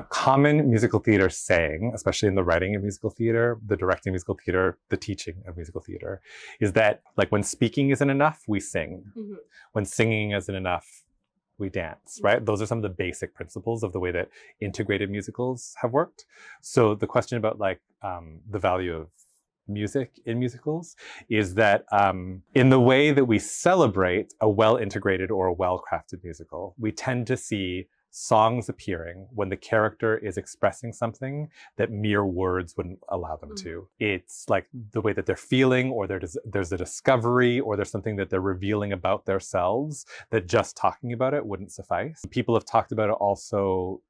Common musical theater saying, especially in the writing of musical theater, the directing of musical theater, the teaching of musical theater, is that like when speaking isn't enough, we sing. Mm-hmm. When singing isn't enough, we dance, right? Those are some of the basic principles of the way that integrated musicals have worked. So the question about like the value of music in musicals is that in the way that we celebrate a well-integrated or a well-crafted musical, we tend to see songs appearing when the character is expressing something that mere words wouldn't allow them to. It's like the way that they're feeling, or there's a discovery, or there's something that they're revealing about themselves that just talking about it wouldn't suffice. People have talked about it also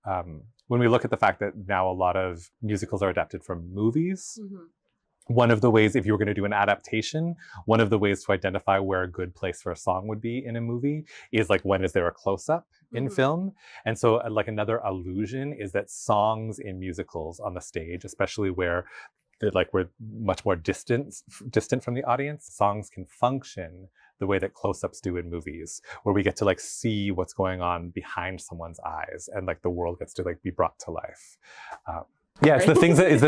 when we look at the fact that now a lot of musicals are adapted from movies. One of the ways, if you were going to do an adaptation, one of the ways to identify where a good place for a song would be in a movie is like, when is there a close-up in film? And so like another allusion is that songs in musicals on the stage, especially where we're much more distant from the audience, songs can function the way that close-ups do in movies, where we get to like see what's going on behind someone's eyes, and like the world gets to like be brought to life. Yeah, it's the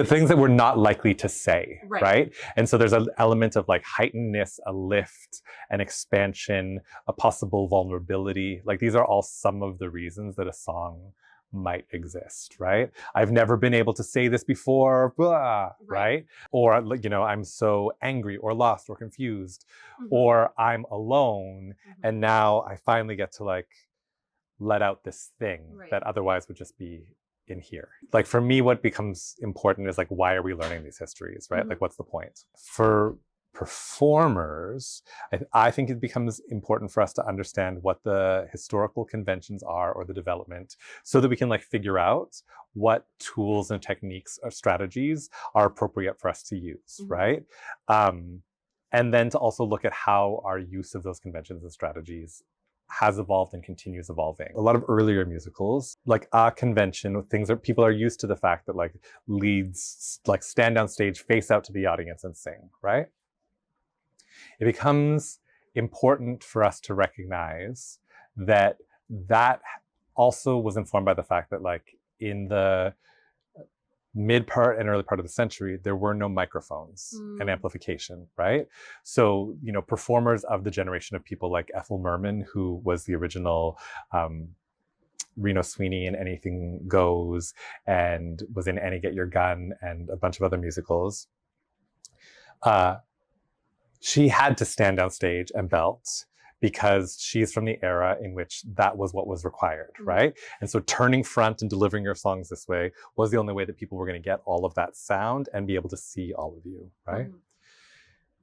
things that we're not likely to say, right? And so there's an element of like heightenedness, a lift, an expansion, a possible vulnerability. Like these are all some of the reasons that a song might exist, right? I've never been able to say this before, blah, right? Or, you know, I'm so angry or lost or confused, or I'm alone, and now I finally get to like let out this thing that otherwise would just be in here. Like for me, what becomes important is like, why are we learning these histories, right? Like what's the point? For performers, I think it becomes important for us to understand what the historical conventions are, or the development, so that we can like figure out what tools and techniques or strategies are appropriate for us to use, right? And then to also look at how our use of those conventions and strategies has evolved and continues evolving. A lot of earlier musicals, like a convention, things that people are used to the fact that like leads like stand on stage, face out to the audience and sing, right? It becomes important for us to recognize that that also was informed by the fact that like in the mid part and early part of the century, there were no microphones and amplification, right? So, you know, performers of the generation of people like Ethel Merman, who was the original Reno Sweeney in Anything Goes, and was in Annie Get Your Gun and a bunch of other musicals, she had to stand on stage and belt, because she's from the era in which that was what was required, right? And so turning front and delivering your songs this way was the only way that people were going to get all of that sound and be able to see all of you, right?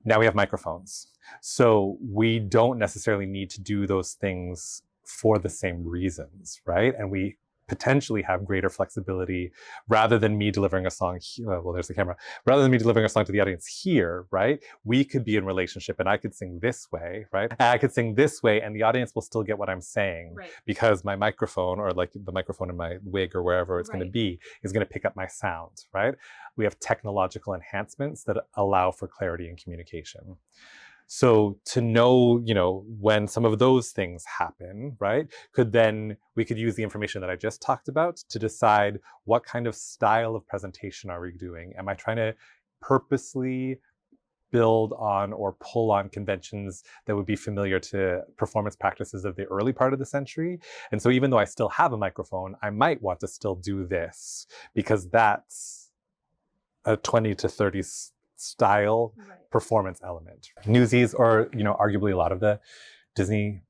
Now we have microphones. So we don't necessarily need to do those things for the same reasons, right? And we potentially have greater flexibility, rather than me delivering a song here, well, there's the camera, rather than me delivering a song to the audience here, right? We could be in relationship and I could sing this way, right? And I could sing this way and the audience will still get what I'm saying, because my microphone, or like the microphone in my wig or wherever it's going to be, is going to pick up my sound, right? We have technological enhancements that allow for clarity and communication. So to know, you know, when some of those things happen, right, we could use the information that I just talked about to decide what kind of style of presentation are we doing? Am I trying to purposely build on or pull on conventions that would be familiar to performance practices of the early part of the century? And so even though I still have a microphone, I might want to still do this, because that's a 20 to 30 style performance element. Newsies, or, you know, arguably a lot of the Disney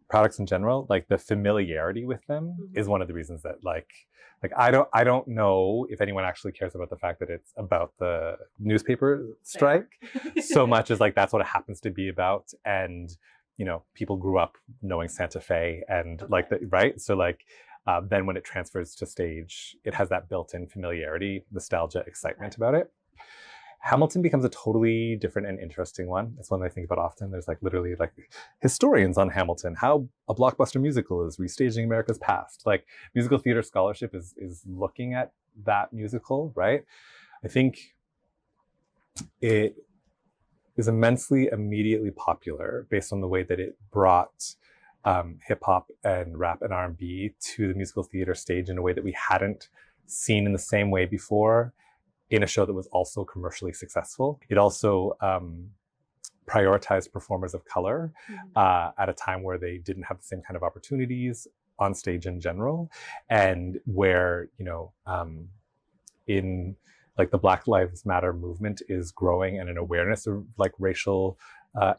products in general, like the familiarity with them is one of the reasons that like I don't know if anyone actually cares about the fact that it's about the newspaper strike so much as like that's what it happens to be about. And, you know, people grew up knowing Santa Fe and like the, right? So like then when it transfers to stage, it has that built-in familiarity, nostalgia, excitement about it. Hamilton becomes a totally different and interesting one. It's one that I think about often. There's like literally like historians on Hamilton, how a blockbuster musical is restaging America's past. Like musical theater scholarship is looking at that musical, right? I think it is immensely immediately popular based on the way that it brought hip hop and rap and R&B to the musical theater stage in a way that we hadn't seen in the same way before in a show that was also commercially successful. It also prioritized performers of color at a time where they didn't have the same kind of opportunities on stage in general, and where, you know, in like the Black Lives Matter movement is growing, and an awareness of like racial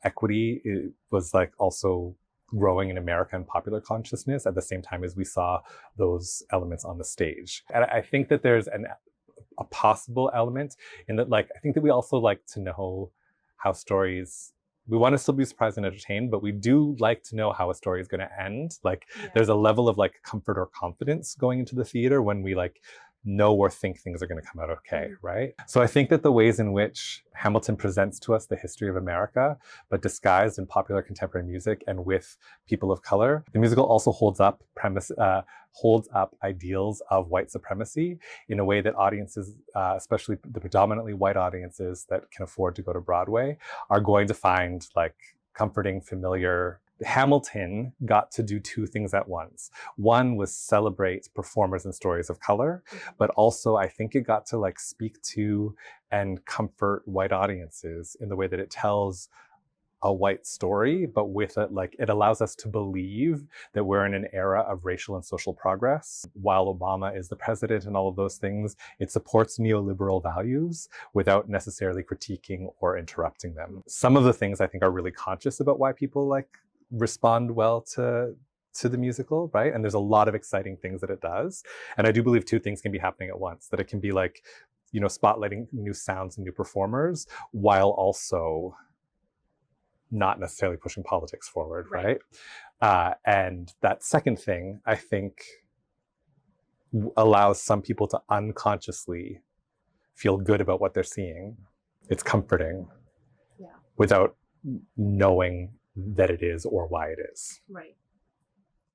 equity, it was like also growing in America and popular consciousness at the same time as we saw those elements on the stage. And I think that there's a possible element in that, like, I think that we also like to know how stories, we want to still be surprised and entertained, but we do like to know how a story is going to end. Like, there's a level of like comfort or confidence going into the theater when we like know or think things are going to come out okay, right? So I think that the ways in which Hamilton presents to us the history of America, but disguised in popular contemporary music and with people of color, the musical also holds up ideals of white supremacy in a way that audiences, especially the predominantly white audiences that can afford to go to Broadway, are going to find like comforting, familiar. Hamilton got to do two things at once. One was celebrate performers and stories of color, but also I think it got to like speak to and comfort white audiences in the way that it tells a white story, but with it, like, it allows us to believe that we're in an era of racial and social progress. While Obama is the president and all of those things, it supports neoliberal values without necessarily critiquing or interrupting them. Some of the things I think are really conscious about why people like respond well to the musical, right? And there's a lot of exciting things that it does. And I do believe two things can be happening at once, that it can be like, you know, spotlighting new sounds and new performers while also not necessarily pushing politics forward, right? And that second thing, I think, allows some people to unconsciously feel good about what they're seeing. It's comforting without knowing that it is or why it is. Right.